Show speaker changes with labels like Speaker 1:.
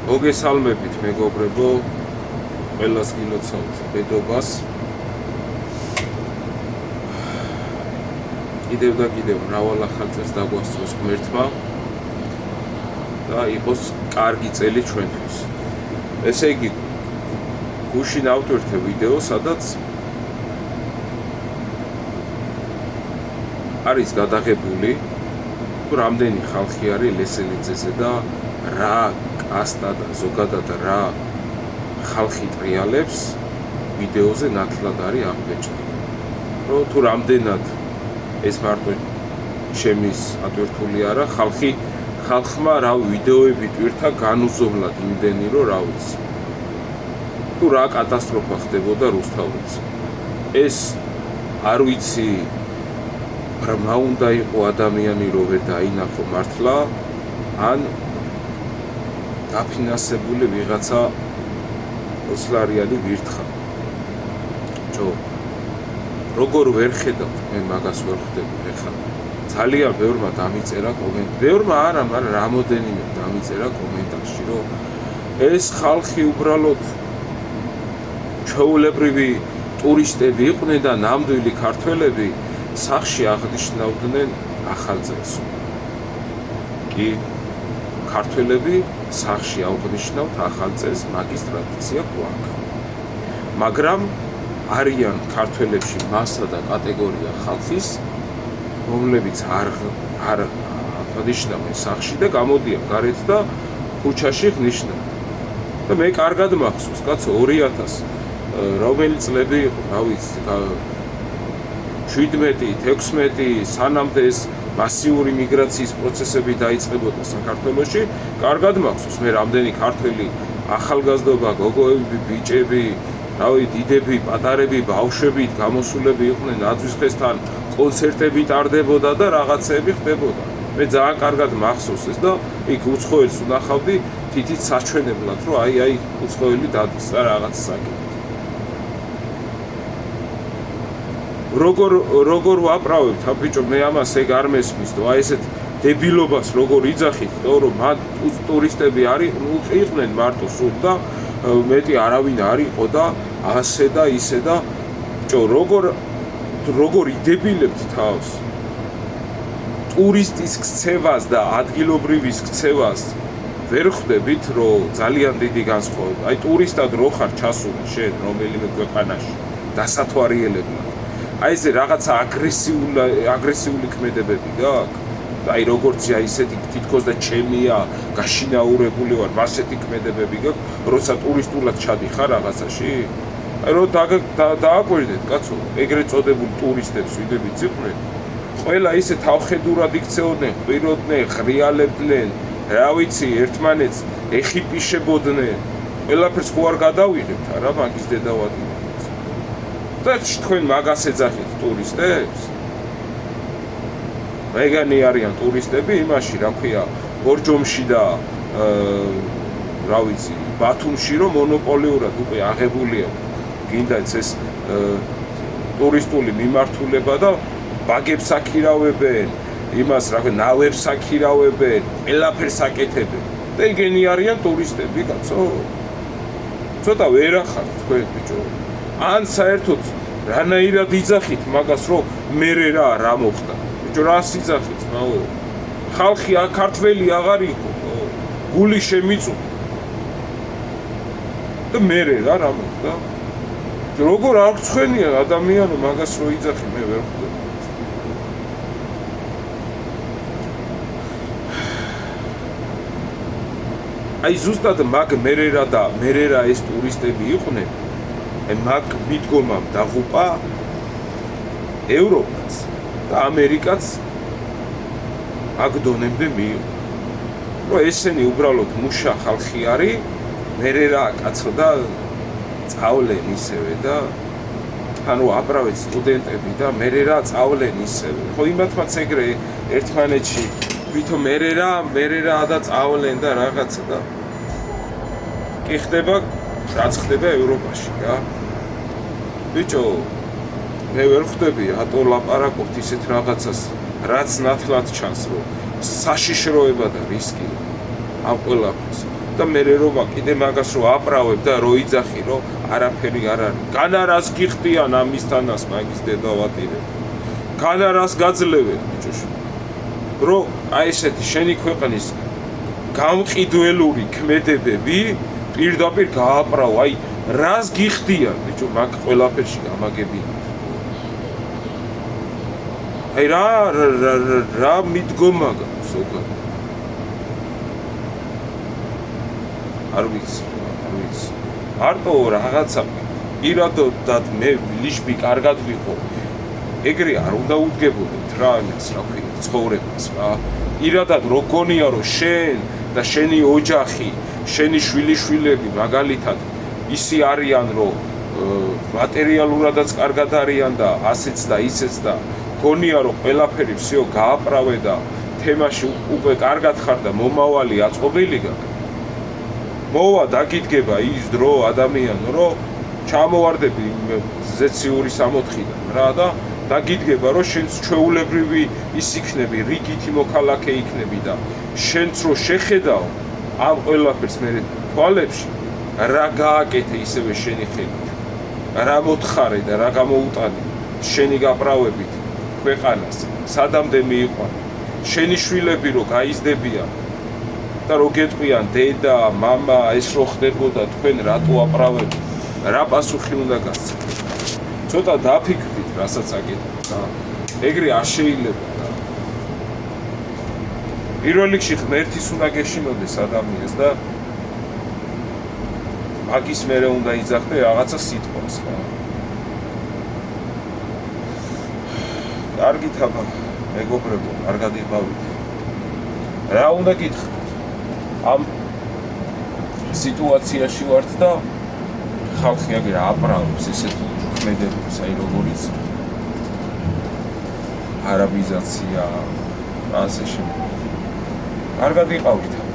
Speaker 1: მოგესალმებით მეგობრებო, ყველას გილოცავთ ბედობას. კიდევ და კიდევ მრავალ ახალ წელს დაგვასწროს ღმერთმა და იყოს კარგი წელი ჩვენთვის. ესე იგი, გუშინ ავტვირთე ვიდეო, სადაც არის გადაღებული თუ რამდენი ხალხი არის ლესელიძეზე და რა კასტა და ზოგადად რა ხალხი ტრიალებს ვიდეოზე ნათლად არის აღბეჭდილი. რომ თუ რამდენად ეს მარტო ჩემის ატვირთული არა, ხალხმა რა ვიდეოები ტვირთა განუზომლად იმდენი, რომ რა ვიცი. თუ რა კატასტროფა ხდებოდა რუსთაველზე. ეს არ ვიცი, რა უნდა იყო ადამიანი, რომ ვერ დაინახო მართლა, ან დაფინანსებული ვიღაცა ოცლარიანი ვირთხა. როგორ ვერ ხედავთ, მე მაგას ვერ ხვდები ეხლა. ძალიან ბევრმა დამიწერა კომენტარი. ბევრმა არა, მაგრამ რამოდენიმე დამიწერა კომენტარში, რომ ეს ხალხი უბრალოდ ჩვეულებრივი ტურისტები იყვნენ და ნამდვილი ქართველები სახში აღნიშნავდნენ ახალ წელს. კი, ქართველები სახში აღნიშნავთ ახალ წელს, მაგის ტრადიცია გვაქვს. მაგრამ არიან ქართველებში მასა და კატეგორია ხალხის, რომლებიც არ აღნიშნავენ სახში და გამოდიან გარეთ და ქუჩაში ღნიშნავენ. და მე კარგად მახსოვს, კაცო, 2000 რომელი წლები იყო, რა ვიცი, 17-16 სანამდე ეს მასიური მიგრაციის პროცესები დაიწყებოდა საქართველოში, კარგად მახსოვს, მე რამდენი ქართველი ახალგაზრდობა, გოგოები, ბიჭები, რავი, დიდები, პატარები, ბავშვები გამოსულები იყვნენ ნაძვისხესთან, კონცერტები ტარდებოდა და რაღაცეები ხდებოდა. მე ძალიან კარგად მახსოვს ეს და იქ უცხოელს ვნახავდი თითით საჩვენებლად, რომ აი უცხოელი დადის და რაღაც საკეთებს. როგორ ვაправებთ, ბიჭო, მე ამას ეგ არ მესმის, და აი ესეთ დებილობას როგორ იძახით, რომ მათ ტურისტები იყვნენ მარტო სულ და მეტი არავინ არ იყო და ასე და ისე და როგორ იდებილებთ თავს ტურისტის ქცევას და ადგილობრივის ქცევას ვერ ხვდებით, რომ ძალიან დიდი განსხვავება. აი ტურისტად რო ხარ ჩასული შენ რომელიმე ქვეყანაში დასათვალიერებლად, აი ეს რაღაცა აგრესიული ქმედებები გაქვს. აი როგორცია ისეთი თითქოს და ჩემია, გაშინაურებული ვარ, მასეთი ქმედებები გაქვს, როცა ტურისტულად ჩადიხარ რაღაცაში. აი რომ დააკვირდეთ, კაცო, ეგრეთ წოდებული ტურისტებს ვიდებიც იყვნენ, ყველა ისე თავხედურად იქცეოდნენ, ყვიროდნენ, ღრიალებდნენ, რა ვიცი, ერთმანეთს ეხიპიშებოდნენ. ყველაფერს ხო არ გადავიღებთ არა მაგის დედავადი. და თქვენ მაგას ეძახით ტურისტებს? მეგანი არიან ტურისტები იმაში, რა ქვია, ბორჯომში და რა ვიცი, ბათუმში, რომ მონოპოლიურად უკვე აღებული აქვს. გინდაც ეს ტურისტული მიმართულება და ბაგებს აქირავებენ, იმას რა ქვია, ნავებს აქირავებენ, ყველაფერს აკეთებენ. და ეგენი არიან ტურისტები, კაცო. ცოტა ვერ ახართ თქვენ, ბიჭო. ან საერთოდ რანაირად იძახით მაგას, რომ მე რა მოხდა. ბიჭო, რას იძახით, მაო? ხალხი ქართველი აღარ იყო, გული შემიწუხდა. და მე რა მოხდა? როგორ არ გცხვენია ადამიანო მაგას რო იძახი, მე ვერ ხვდები. აი ზუსტად მაგ მერერა ეს ტურისტები იყვნენ. მაგ მიდგომამ დაღუპა ევროპაც და ამერიკაც მაგ დონემდე მიიღო. რომ ესენი უბრალოდ მუშა ხალხი არის, მერერა კაცო და წავლენ ისევე და ანუ აправეთ სტუდენტები და მერერა წავლენ ისევე. ხო იმათმაც ეგრე ერთმანეთში ვითომ მერერა და წავლენ და რაღაცა და კი ხდება რაც ხდება ევროპაში რა. ბიჭო, მე ვერ ხვდები რატო ლაპარაკობთ ისეთ რაღაცას, რაც ნათლად ჩანს, რომ საშიშროება და რისკი ამ ყველაფერს. და მე რომ კიდე მაგას რო აправებ და რო იძახი რომ არაფერი არ არის. განა რას გიხდიან ამისთანას მაგის დედავატირებ. განა რას გაძლევენ ბიჭოშ. რომ აი ესეთი შენი ქვეყნის გამყიდველური ქმედებები პირდაპირ გააправ, აი რას გიხდიან ბიჭო მაგ ყველაფერში გამაგებინათ. აი რა მიდგომა გაქვს ზოგადად. არ ვიცი. მარტო რაღაცა პირადად მე ლიშბი კარგად ვიყო. ეგრე არ უნდა უდგებოდეთ რა იმას რა ქვია ცხოვრებას რა. პირადად რო გონია რომ შენ და შენი ოჯახი, შენი შვილიშვილები მაგალითად ისი არიან რომ მატერიალურადაც კარგად არიან და ასეც და ისეც და გონია რომ ყველაფერი всё გააправე და თემაში უკვე კარგად ხარ და მომავალი აწყობილი გაქვს. მოვა დაგიდგება ის დრო ადამიანო რომ ჩამოვარდები ზეციური 64-დან რა და დაგიდგება რომ შენც ჩვეულებრივი ის იქნები, რიგითი მოქალაქე იქნები და შენც რო შეხედაო ამ ყველაფერს მე თვალებში რა გააკეთე ისევე შენი ხელით. რა მოთხარე და რა გამოუტანე შენი გაправებით ქვეყანას სადამდე მიიყვანე. შენი შვილები რო გაიზრდებიან და რო გეტყვიან დედა, მამა, ეს რო ხდებოდა თქვენ რატო აправებთ? რა პასუხი უნდა გასცეთ? ცოტა დაფიქრდით, რასაც აკეთებთ და ეგრე არ შეიძლება და პირველ რიგში ღმერთის უნდა გეშინოდეს ადამიანს და მაგის მერე უნდა იძახდე რაღაცა სიტყვას რა. კარგით აბა, მეგობრებო, კარგად იყავით. რა უნდა გითხრათ? ამ სიტუაციაში ვართ და ხალხი აგერ აправებს ესეთ ქმედებებს, აი როგორიც არაბიზაცია, ასე შემდეგ. კარგად იყავით.